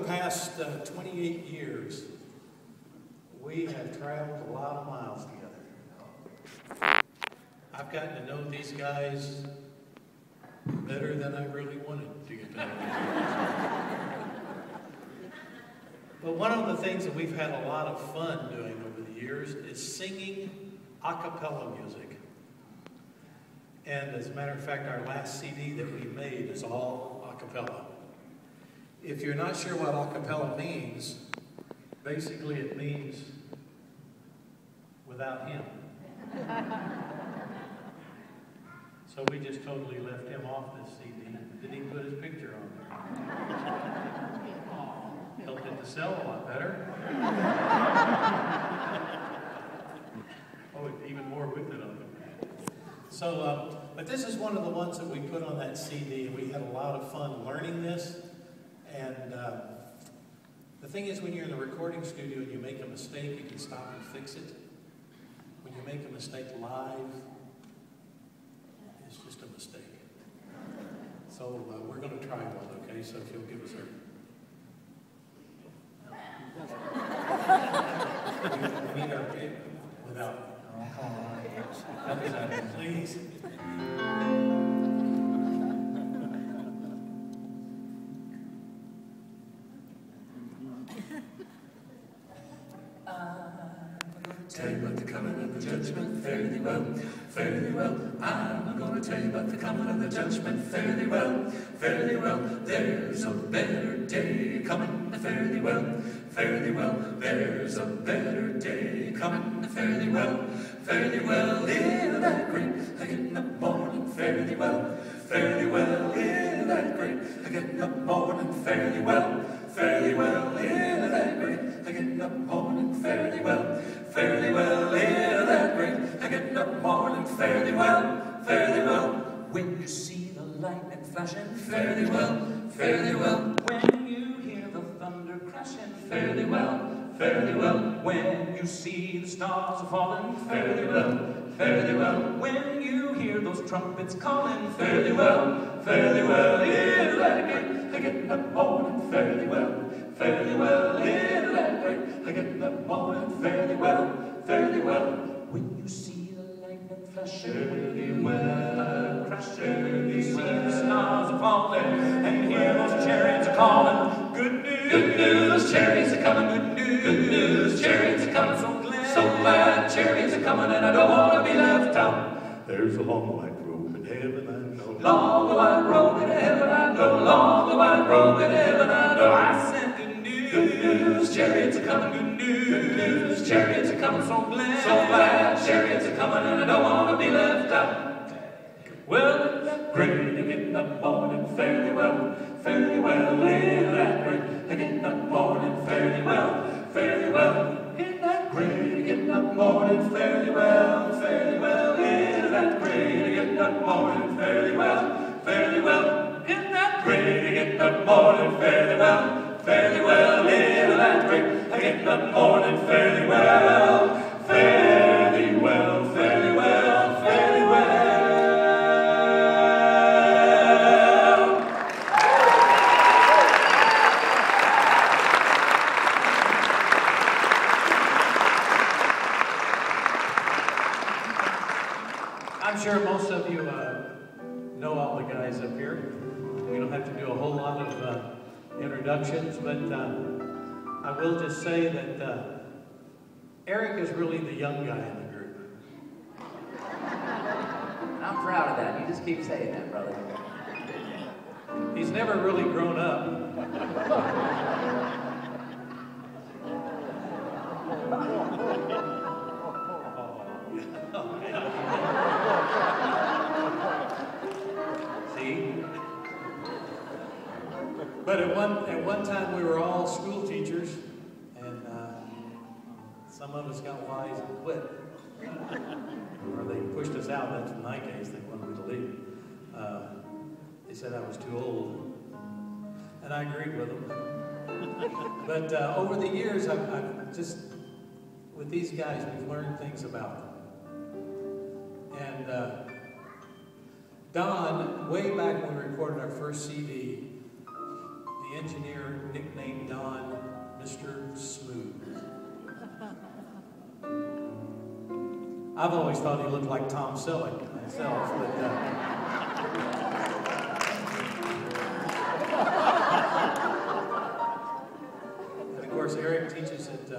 past 28 years, we have traveled a lot of miles together. I've gotten to know these guys better than I really wanted to get to know them. But one of the things that we've had a lot of fun doing over the years is singing a cappella music. And as a matter of fact, our last CD that we made is all a cappella. If you're not sure what a cappella means, basically it means without him. So we just totally left him off this CD. Didn't even put his picture on there. Helped it to sell a lot better. Oh, even more with it on there. So, but this is one of the ones that we put on that CD, and we had a lot of fun learning this. And the thing is, when you're in the recording studio and you make a mistake, you can stop and fix it. When you make a mistake live, it's just a mistake. So we're going to try one, okay? So if you'll give us we need our pick without. Please. Tell you about the coming of the judgment fairly well, fairly well. I'm going to tell you about the coming of the judgment fairly well, fairly well. There's a better day coming fairly well, fairly well. There's a better day coming fairly well, fairly well. In that great getting up morning fairly well, fairly well. In that great getting up morning fairly well, fairly well. In that great getting up morning fairly well, fairly well. In that great getting up morning fairly well, fairly well. When you see the lightning flashing fairly well, fairly well. When you hear the thunder crashing fairly well, fairly well. When you see the stars are falling fairly well, fairly well. When you hear those trumpets calling fairly well, fairly well. In that great getting up morning fairly well, fairly well. In that great getting up morning fairly well, fairly well. When you see the lightning flashing fairly well, crashing, you see the stars are falling, and hear those chariots are calling. Good news, good news, chariots are coming. Good news, good news, chariots are coming. So glad, chariots are coming, and I don't want to be left out. There's a long white road in heaven, I know. Long the white road in heaven, I know. Long the white road in heaven, I know. I said good news, chariots are coming. Good news, chariots are coming. So glad, chariots are coming, and I don't want to be left out. Well, that great getting up morning fairly well, fairly well. In that great getting up morning fairly well, fairly well. In that great getting up morning fairly well, fairly well. In that great getting up morning fairly well, fairly well. In that great getting up morning fairly well, fairly well. In that great getting up morning fairly well, fairly well, fairly well, fairly well. I'm sure most of you know all the guys up here. We don't have to do a whole lot of introductions, but I will just say that Eric is really the young guy in the group. I'm proud of that. You just keep saying that, brother. He's never really grown up. See? But at one time we were all school teachers, and some of us got wise and quit. Or they pushed us out. That's in my case, they wanted me to leave. They said I was too old, and I agreed with them. But over the years, I've just, with these guys, we've learned things about them. And Don, way back when we recorded our first CD, the engineer nicknamed Don Mr. Smooth. I've always thought he looked like Tom Selleck myself, but and of course Eric teaches at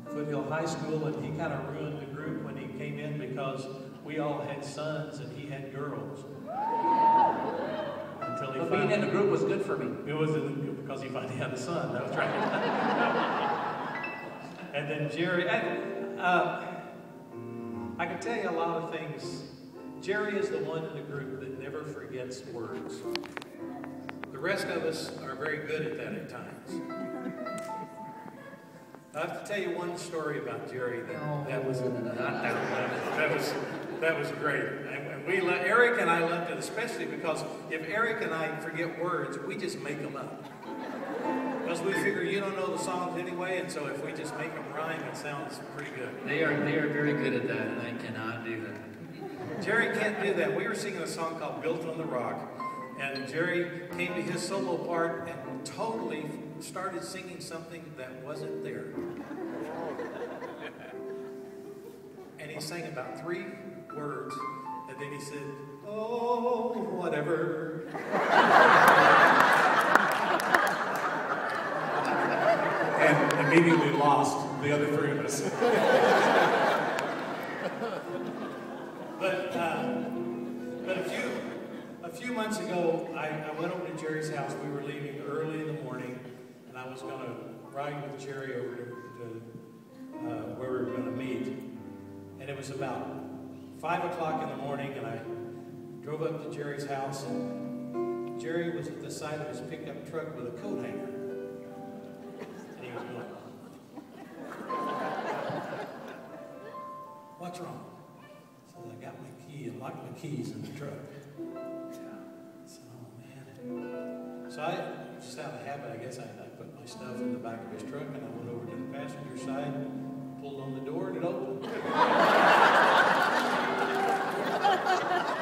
Foothill High School, and he kind of ruined the group when he came in because we all had sons and he had girls. Until he being in the group was good for me. It was because he finally had a son. That was right. And then Jerry, I can tell you a lot of things. Jerry is the one in the group that never forgets words. The rest of us are very good at that at times. I have to tell you one story about Jerry that was great. And Eric and I loved it, especially because if Eric and I forget words, we just make them up. Because we figure you don't know the songs anyway, and so if we just make them rhyme, it sounds pretty good. They are very good at that, and I cannot do that. Jerry can't do that. We were singing a song called Built on the Rock, and Jerry came to his solo part and totally started singing something that wasn't there. And he sang about 3 words, and then he said, "Oh, whatever." And immediately lost the other 3 of us. But a few months ago, I went over to Jerry's house. We were leaving early in the morning, and I was going to ride with Jerry over to where we were going to meet. And it was about 5 o'clock in the morning, and I drove up to Jerry's house, and Jerry was at the side of his pickup truck with a coat hanger. And he was going, "What's wrong?" I said, "I got my key and locked my keys in the truck." I said, "Oh, man." So I, just out of habit, I guess, I put my stuff in the back of his truck, and I went over to the passenger side, pulled on the door, and it opened.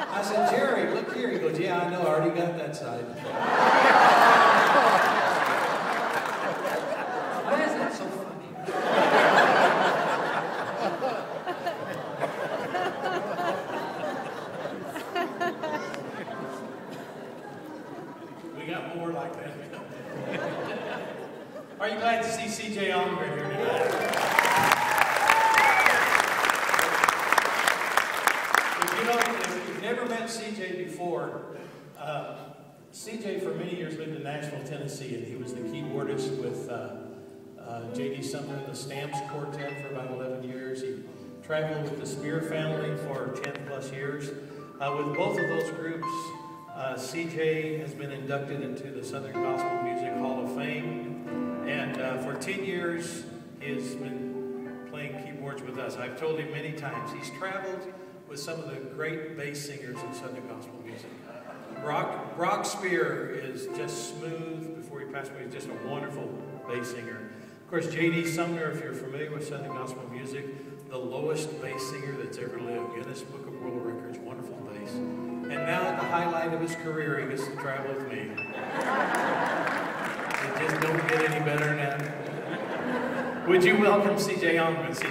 I said, "Jerry, look here." He goes, "Yeah, I know, I already got that side." Why is that so funny? We got more like that. Are you glad to see C.J. Almgren here tonight? If you've never met C.J. before, C.J. for many years lived in Nashville, Tennessee, and he was the keyboardist with J.D. Sumner and the Stamps Quartet for about 11 years. He traveled with the Spear family for 10 plus years. With both of those groups, C.J. has been inducted into the Southern Gospel Music Hall of Fame, and for 10 years he has been playing keyboards with us. I've told him many times he's traveled with some of the great bass singers in Southern Gospel music. Brock Spear is just smooth. Before he passed away, he's just a wonderful bass singer. Of course, J.D. Sumner, if you're familiar with Southern Gospel music, the lowest bass singer that's ever lived. Guinness Book of World Records, wonderful bass. And now at the highlight of his career, he gets to travel with me. It just don't get any better than that. Would you welcome C.J. Almgren, C.J.?